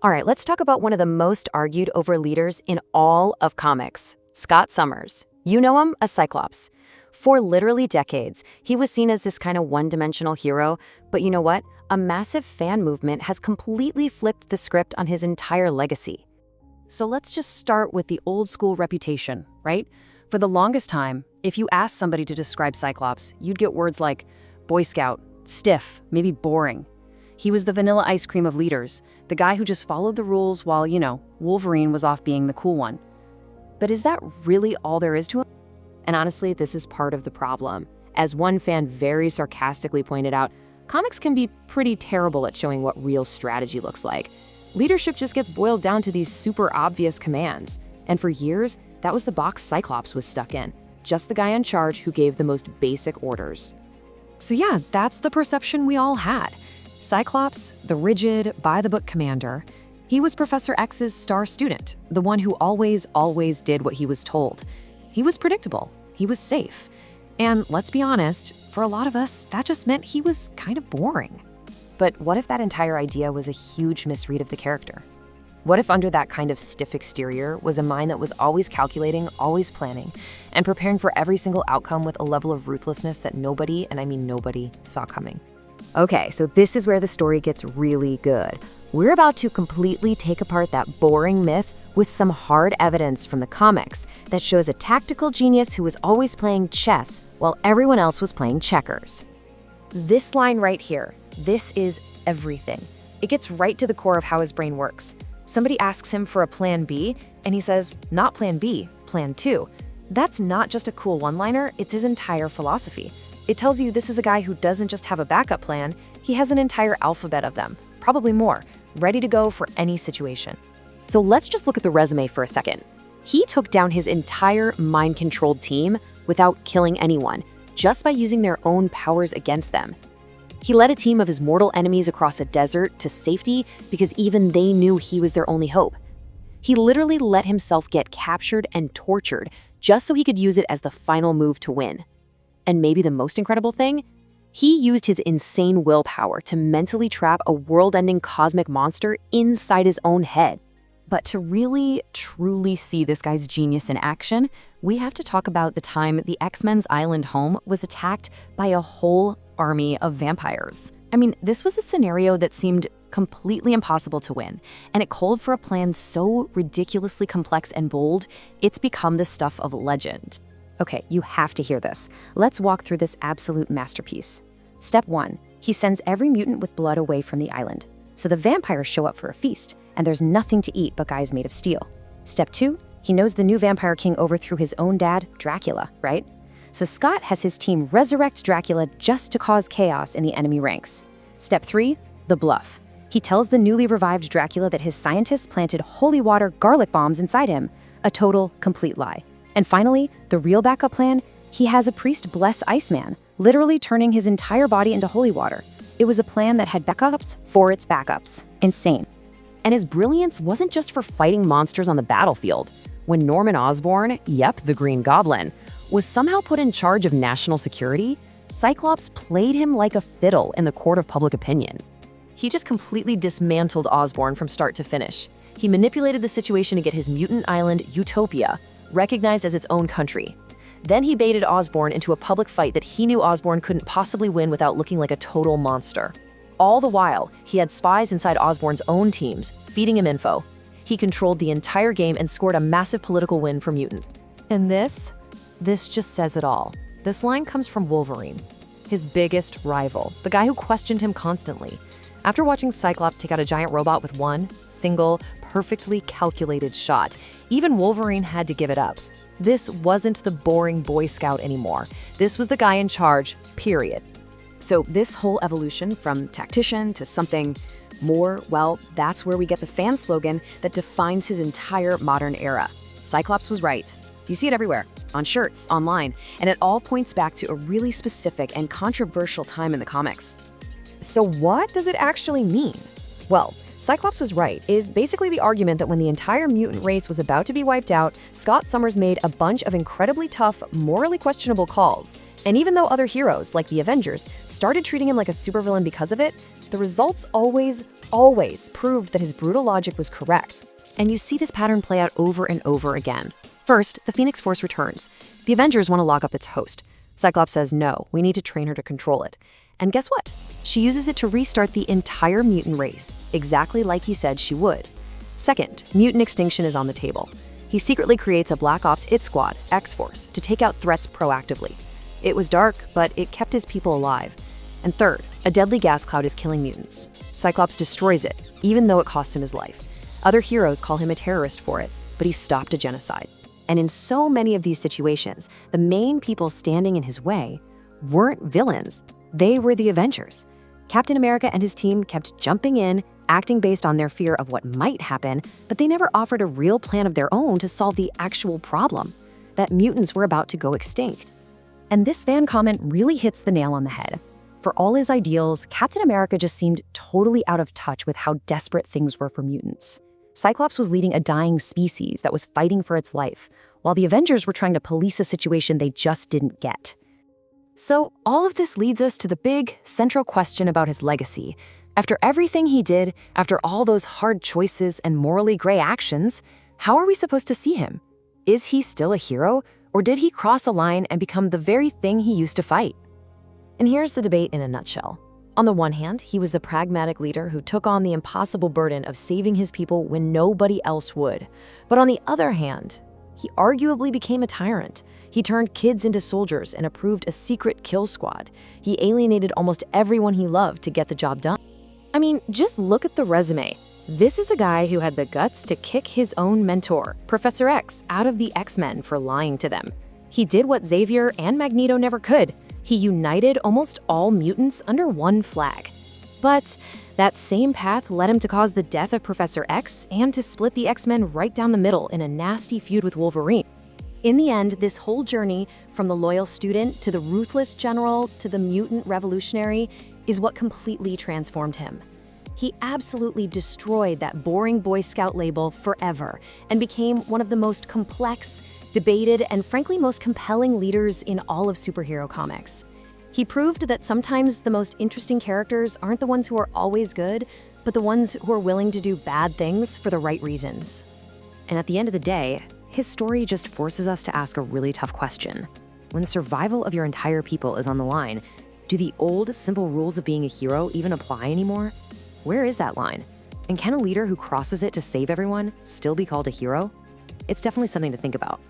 All right, let's talk about one of the most argued over leaders in all of comics, Scott Summers. You know him as Cyclops. For literally decades, he was seen as this kind of one-dimensional hero, but you know what? A massive fan movement has completely flipped the script on his entire legacy. So let's just start with the old school reputation, right? For the longest time, if you asked somebody to describe Cyclops, you'd get words like Boy Scout, stiff, maybe boring. He was the vanilla ice cream of leaders, the guy who just followed the rules while, Wolverine was off being the cool one. But is that really all there is to him? And honestly, this is part of the problem. As one fan very sarcastically pointed out, comics can be pretty terrible at showing what real strategy looks like. Leadership just gets boiled down to these super obvious commands. And for years, that was the box Cyclops was stuck in. Just the guy in charge who gave the most basic orders. So yeah, that's the perception we all had. Cyclops, the rigid, by-the-book commander, he was Professor X's star student, the one who always did what he was told. He was predictable, he was safe. And let's be honest, for a lot of us, that just meant he was kind of boring. But what if that entire idea was a huge misread of the character? What if under that kind of stiff exterior was a mind that was always calculating, always planning, and preparing for every single outcome with a level of ruthlessness that nobody, and I mean nobody, saw coming? Okay, so this is where the story gets really good. We're about to completely take apart that boring myth with some hard evidence from the comics that shows a tactical genius who was always playing chess while everyone else was playing checkers. This line right here, this is everything. It gets right to the core of how his brain works. Somebody asks him for a plan B, and he says, not plan B, plan 2. That's not just a cool one-liner, it's his entire philosophy. It tells you this is a guy who doesn't just have a backup plan, he has an entire alphabet of them, probably more, ready to go for any situation. So let's just look at the resume for a second. He took down his entire mind-controlled team without killing anyone, just by using their own powers against them. He led a team of his mortal enemies across a desert to safety because even they knew he was their only hope. He literally let himself get captured and tortured just so he could use it as the final move to win. And maybe the most incredible thing? He used his insane willpower to mentally trap a world-ending cosmic monster inside his own head. But to really, truly see this guy's genius in action, we have to talk about the time the X-Men's island home was attacked by a whole army of vampires. I mean, this was a scenario that seemed completely impossible to win, and it called for a plan so ridiculously complex and bold, it's become the stuff of legend. Okay, you have to hear this. Let's walk through this absolute masterpiece. Step 1, he sends every mutant with blood away from the island. So the vampires show up for a feast, and there's nothing to eat but guys made of steel. Step 2, he knows the new vampire king overthrew his own dad, Dracula, right? So Scott has his team resurrect Dracula just to cause chaos in the enemy ranks. Step 3, the bluff. He tells the newly revived Dracula that his scientists planted holy water garlic bombs inside him, a total, complete lie. And finally, the real backup plan, he has a priest bless Iceman, literally turning his entire body into holy water. It was a plan that had backups for its backups. Insane. And his brilliance wasn't just for fighting monsters on the battlefield. When Norman Osborn, yep, the Green Goblin, was somehow put in charge of national security, Cyclops played him like a fiddle in the court of public opinion. He just completely dismantled Osborn from start to finish. He manipulated the situation to get his mutant island, Utopia, recognized as its own country. Then he baited Osborn into a public fight that he knew Osborn couldn't possibly win without looking like a total monster. All the while, he had spies inside Osborn's own teams, feeding him info. He controlled the entire game and scored a massive political win for Mutant. And this just says it all. This line comes from Wolverine, his biggest rival, the guy who questioned him constantly. After watching Cyclops take out a giant robot with one single, perfectly calculated shot, even Wolverine had to give it up. This wasn't the boring Boy Scout anymore. This was the guy in charge, period. So this whole evolution from tactician to something more, well, that's where we get the fan slogan that defines his entire modern era. Cyclops was right. You see it everywhere, on shirts, online, and it all points back to a really specific and controversial time in the comics. So what does it actually mean? Well, Cyclops was right is basically the argument that when the entire mutant race was about to be wiped out, Scott Summers made a bunch of incredibly tough, morally questionable calls. And even though other heroes, like the Avengers, started treating him like a supervillain because of it, the results always proved that his brutal logic was correct. And you see this pattern play out over and over again. First, the Phoenix Force returns. The Avengers want to lock up its host. Cyclops says no, we need to train her to control it. And guess what? She uses it to restart the entire mutant race, exactly like he said she would. Second, mutant extinction is on the table. He secretly creates a Black Ops hit squad, X-Force, to take out threats proactively. It was dark, but it kept his people alive. And third, a deadly gas cloud is killing mutants. Cyclops destroys it, even though it costs him his life. Other heroes call him a terrorist for it, but he stopped a genocide. And in so many of these situations, the main people standing in his way weren't villains. They were the Avengers. Captain America and his team kept jumping in, acting based on their fear of what might happen, but they never offered a real plan of their own to solve the actual problem, that mutants were about to go extinct. And this fan comment really hits the nail on the head. For all his ideals, Captain America just seemed totally out of touch with how desperate things were for mutants. Cyclops was leading a dying species that was fighting for its life, while the Avengers were trying to police a situation they just didn't get. So all of this leads us to the big, central question about his legacy. After everything he did, after all those hard choices and morally gray actions, how are we supposed to see him? Is he still a hero, or did he cross a line and become the very thing he used to fight? And here's the debate in a nutshell. On the one hand, he was the pragmatic leader who took on the impossible burden of saving his people when nobody else would. But on the other hand, he arguably became a tyrant. He turned kids into soldiers and approved a secret kill squad. He alienated almost everyone he loved to get the job done. I mean, just look at the resume. This is a guy who had the guts to kick his own mentor, Professor X, out of the X-Men for lying to them. He did what Xavier and Magneto never could. He united almost all mutants under one flag. But that same path led him to cause the death of Professor X and to split the X-Men right down the middle in a nasty feud with Wolverine. In the end, this whole journey, from the loyal student to the ruthless general to the mutant revolutionary, is what completely transformed him. He absolutely destroyed that boring Boy Scout label forever and became one of the most complex, debated, and frankly most compelling leaders in all of superhero comics. He proved that sometimes the most interesting characters aren't the ones who are always good, but the ones who are willing to do bad things for the right reasons. And at the end of the day, his story just forces us to ask a really tough question. When the survival of your entire people is on the line, do the old, simple rules of being a hero even apply anymore? Where is that line? And can a leader who crosses it to save everyone still be called a hero? It's definitely something to think about.